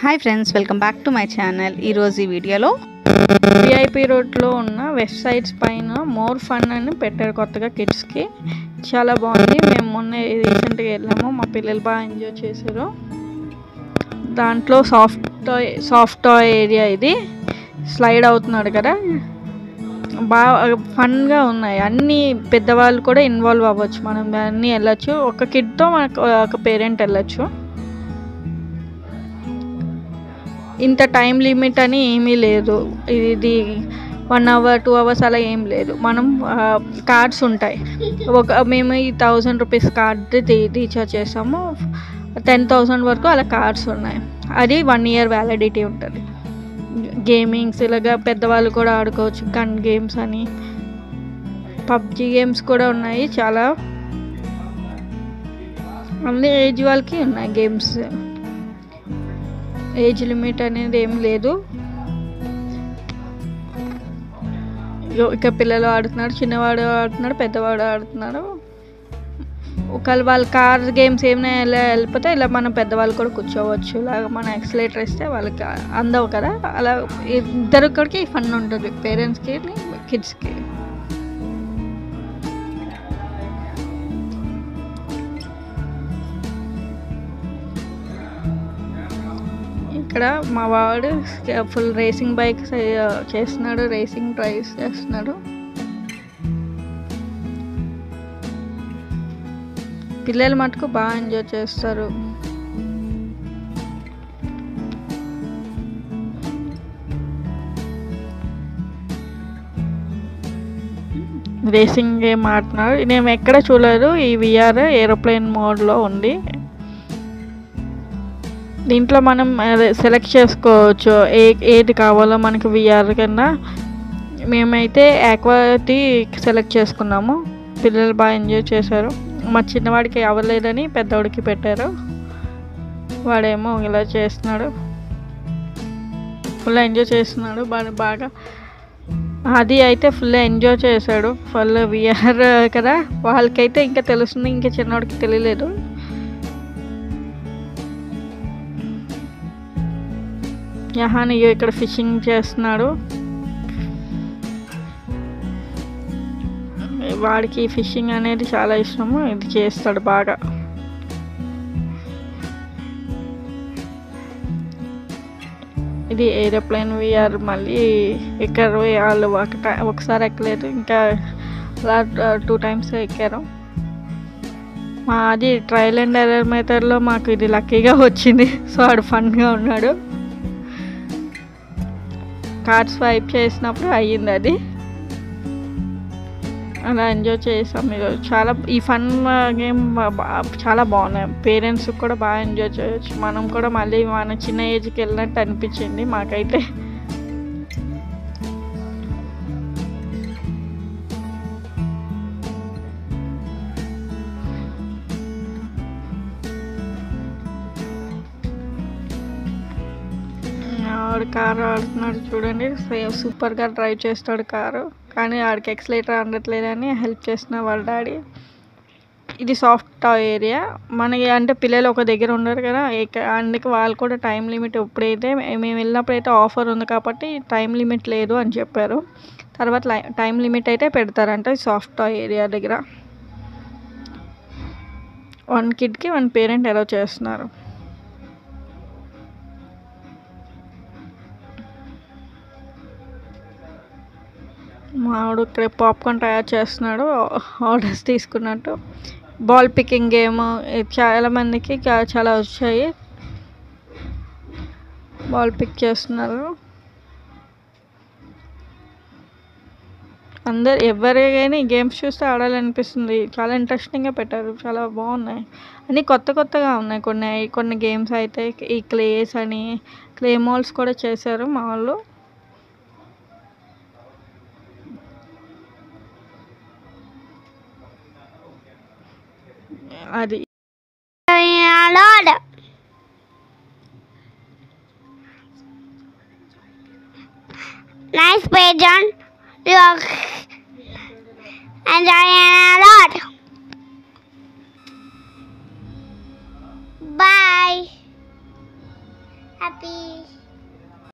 Hi friends, welcome back to my channel. ఈరోజు ఈ వీడియోలో విఐపి రోడ్లో ఉన్న వెబ్సైట్స్ పైన మోర్ ఫన్ అని పెట్టారు కొత్తగా కిడ్స్కి. చాలా బాగుంది. మేము మొన్న రీసెంట్గా వెళ్ళాము, మా పిల్లలు బాగా ఎంజాయ్ చేశారు. దాంట్లో సాఫ్ట్ టాయ్ ఏరియా, ఇది స్లైడ్ అవుతున్నాడు కదా, బాగా ఫన్గా ఉన్నాయి. అన్నీ పెద్దవాళ్ళు కూడా ఇన్వాల్వ్ అవ్వచ్చు, మనం అన్నీ వెళ్ళచ్చు. ఒక కిడ్తో మనకు ఒక పేరెంట్ వెళ్ళచ్చు. ఇంత టైం లిమిట్ అని ఏమీ లేదు. ఇది 1 hour 2 hours అలా ఏం లేదు. మనం కార్డ్స్ ఉంటాయి. మేము ఈ 1000 రూపీస్ కార్డ్ రీఛార్జ్ చేసాము. 10,000 వరకు అలా కార్డ్స్ ఉన్నాయి. అది 1 year వ్యాలిడిటీ ఉంటుంది. గేమింగ్స్ ఇలాగా పెద్దవాళ్ళు కూడా ఆడుకోవచ్చు. గన్ గేమ్స్ అని, పబ్జి గేమ్స్ కూడా ఉన్నాయి. చాలా అన్ని ఏజ్ వాళ్ళకి ఉన్నాయి గేమ్స్. ఏజ్ లిమిట్ అనేది ఏం లేదు. ఇక పిల్లలు ఆడుతున్నారు, చిన్నవాడు ఆడుతున్నాడు, పెద్దవాడు ఆడుతున్నాడు. ఒకవేళ వాళ్ళ కార్ గేమ్స్ ఏమైనా వెళ్ళిపోతే ఇలా మనం పెద్దవాళ్ళు కూడా కూర్చోవచ్చు. ఇలాగ మనం ఎక్సలేటర్ ఇస్తే వాళ్ళకి అందవు కదా, అలా ఇద్దరికి ఫన్ ఉంటుంది, పేరెంట్స్కి కిడ్స్కి. ఇక్కడ మా వాడు ఫుల్ రేసింగ్ బైక్స్ చేస్తున్నాడు, రేసింగ్ డ్రైవ్స్ చేస్తున్నాడు. పిల్లలు మటుకు బాగా ఎంజాయ్ చేస్తారు. రేసింగ్ గేమ్ ఆడుతున్నాడు. నేను ఎక్కడ చూడలేదు. ఈ విఆర్ ఏరోప్లేన్ మోడ్లో ఉంది. దీంట్లో మనం సెలెక్ట్ చేసుకోవచ్చు ఏది కావాలో మనకి విఆర్ కన్నా. మేమైతే ఆక్వాటి సెలెక్ట్ చేసుకున్నాము. పిల్లలు బాగా ఎంజాయ్ చేశారు. మా చిన్నవాడికి అవ్వలేదని పెద్దవాడికి పెట్టారు. వాడేమో ఇలా చేస్తున్నాడు, ఫుల్ ఎంజాయ్ చేస్తున్నాడు బాగా. అది అయితే ఫుల్ ఎంజాయ్ చేశాడు. ఫుల్ విఆర్ కదా, వాళ్ళకైతే ఇంకా తెలుస్తుంది, ఇంకా చిన్నవాడికి తెలియలేదు. యహాన్ ఇక్కడ ఫిషింగ్ చేస్తున్నాడు. వాడికి ఫిషింగ్ అనేది చాలా ఇష్టము, ఇది చేస్తాడు బాగా. ఇది ఏరోప్లేన్ విఆర్. మళ్ళీ ఎక్కరు వాళ్ళు ఒకసారి ఎక్కలేదు, ఇంకా అలా 2 times ఎక్కారు. మాది ట్రయల్ అండ్ ఎర్రర్ మెథడ్లో మాకు ఇది లక్కీగా వచ్చింది. సో వాడు ఫన్గా ఉన్నాడు. కార్డ్ స్వైప్ చేసినప్పుడు అయ్యింది అది. అలా ఎంజాయ్ చేసాం ఈరోజు. చాలా ఈ ఫన్ గేమ్ చాలా బాగున్నాయి. పేరెంట్స్ కూడా బాగా ఎంజాయ్ చేయొచ్చు. మనం కూడా మళ్ళీ మన చిన్న ఏజ్కి వెళ్ళినట్టు అనిపించింది మాకైతే. ఆడు కారు ఆడుతున్నాడు చూడండి, సూపర్గా డ్రైవ్ చేస్తాడు కారు. కానీ ఆడికి ఎక్సలేటర్ అందట్లేదని హెల్ప్ చేస్తున్న వాళ్ళ డాడీ. ఇది సాఫ్ట్ టాయ్ ఏరియా. మనకి అంటే పిల్లలు ఒక దగ్గర ఉండరు కదా, అందుకే వాళ్ళు కూడా టైం లిమిట్ ఎప్పుడైతే మేము వెళ్ళినప్పుడైతే ఆఫర్ ఉంది కాబట్టి టైం లిమిట్ లేదు అని చెప్పారు. తర్వాత టైం లిమిట్ అయితే పెడతారంట సాఫ్ట్ టాయ్ ఏరియా దగ్గర. 1 kidకి 1 parent అలౌ చేస్తున్నారు. మావాడు ఇక్కడ పాప్కార్న్ తయారు చేస్తున్నాడు, ఆర్డర్స్ తీసుకున్నట్టు. బాల్ పికింగ్ గేమ్ చాలామందికి చాలా వచ్చాయి. బాల్ పిక్ చేస్తున్నారు అందరు. ఎవరికైనా ఈ గేమ్స్ చూస్తే ఆడాలనిపిస్తుంది. చాలా ఇంట్రెస్టింగ్గా పెట్టారు, చాలా బాగున్నాయి. అన్నీ కొత్తగా ఉన్నాయి. కొన్ని గేమ్స్ అయితే ఈ క్లేస్ అని క్లే మాల్స్ కూడా చేశారు మా వాళ్ళు. అది nice pigeon, you are enjoying a lot. Bye. happy.